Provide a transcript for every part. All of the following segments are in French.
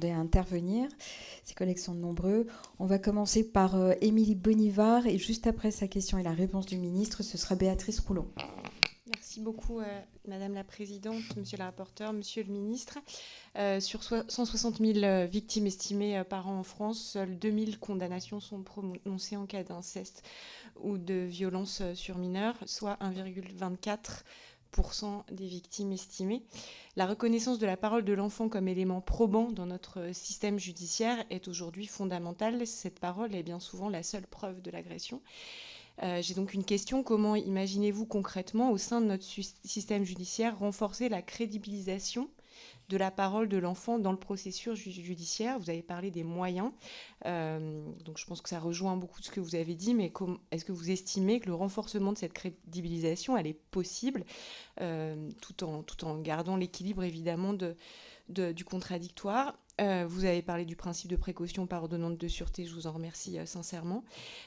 À intervenir. Ces collègues sont nombreux. On va commencer par Émilie Bonivard et juste après sa question et la réponse du ministre, ce sera Béatrice Roulon. Merci beaucoup, Madame la Présidente, Monsieur le rapporteur, Monsieur le Ministre. Sur 160 000 victimes estimées par an en France, seules 2 000 condamnations sont prononcées en cas d'inceste ou de violence sur mineurs, soit 1,24% des victimes estimées. La reconnaissance de la parole de l'enfant comme élément probant dans notre système judiciaire est aujourd'hui fondamentale. Cette parole est bien souvent la seule preuve de l'agression. J'ai donc une question. Comment imaginez-vous concrètement, au sein de notre système judiciaire, renforcer la crédibilisation de la parole de l'enfant dans le processus judiciaire? Vous avez parlé des moyens, donc je pense que ça rejoint beaucoup de ce que vous avez dit, mais est-ce que vous estimez que le renforcement de cette crédibilisation, elle est possible, tout en gardant l'équilibre évidemment du contradictoire? Vous avez parlé du principe de précaution par ordonnance de sûreté, je vous en remercie sincèrement.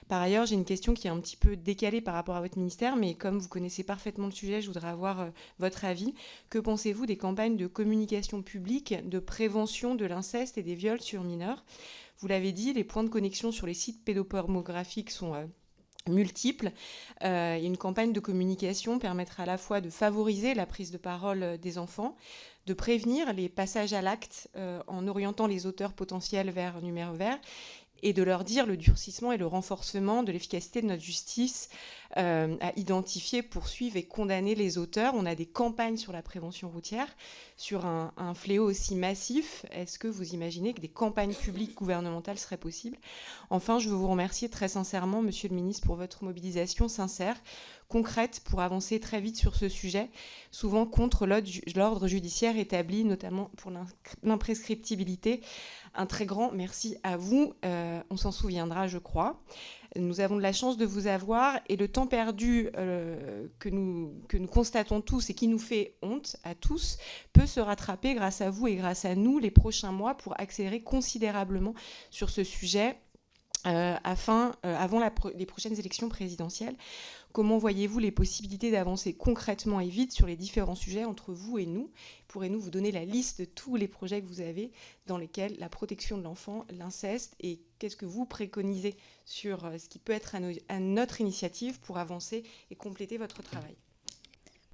Par ailleurs, j'ai une question qui est un petit peu décalée par rapport à votre ministère, mais comme vous connaissez parfaitement le sujet, je voudrais avoir votre avis. Que pensez-vous des campagnes de communication publique de prévention de l'inceste et des viols sur mineurs? Vous l'avez dit, les points de connexion sur les sites pédopornographiques sont multiples. Une campagne de communication permettra à la fois de favoriser la prise de parole des enfants, de prévenir les passages à l'acte en orientant les auteurs potentiels vers numéro vert, et de leur dire le durcissement et le renforcement de l'efficacité de notre justice à identifier, poursuivre et condamner les auteurs. On a des campagnes sur la prévention routière, sur un fléau aussi massif. Est-ce que vous imaginez que des campagnes publiques gouvernementales seraient possibles? Enfin, je veux vous remercier très sincèrement, Monsieur le Ministre, pour votre mobilisation sincère, concrète, pour avancer très vite sur ce sujet, souvent contre l'ordre judiciaire établi, notamment pour l'imprescriptibilité. Un très grand merci à vous. On s'en souviendra, je crois. Nous avons de la chance de vous avoir, et le temps perdu que nous constatons tous et qui nous fait honte à tous peut se rattraper grâce à vous et grâce à nous les prochains mois pour accélérer considérablement sur ce sujet avant les prochaines élections présidentielles. Comment voyez-vous les possibilités d'avancer concrètement et vite sur les différents sujets entre vous et nous? Pourrez-nous vous donner la liste de tous les projets que vous avez dans lesquels la protection de l'enfant, l'inceste, et qu'est-ce que vous préconisez sur ce qui peut être à notre initiative pour avancer et compléter votre travail?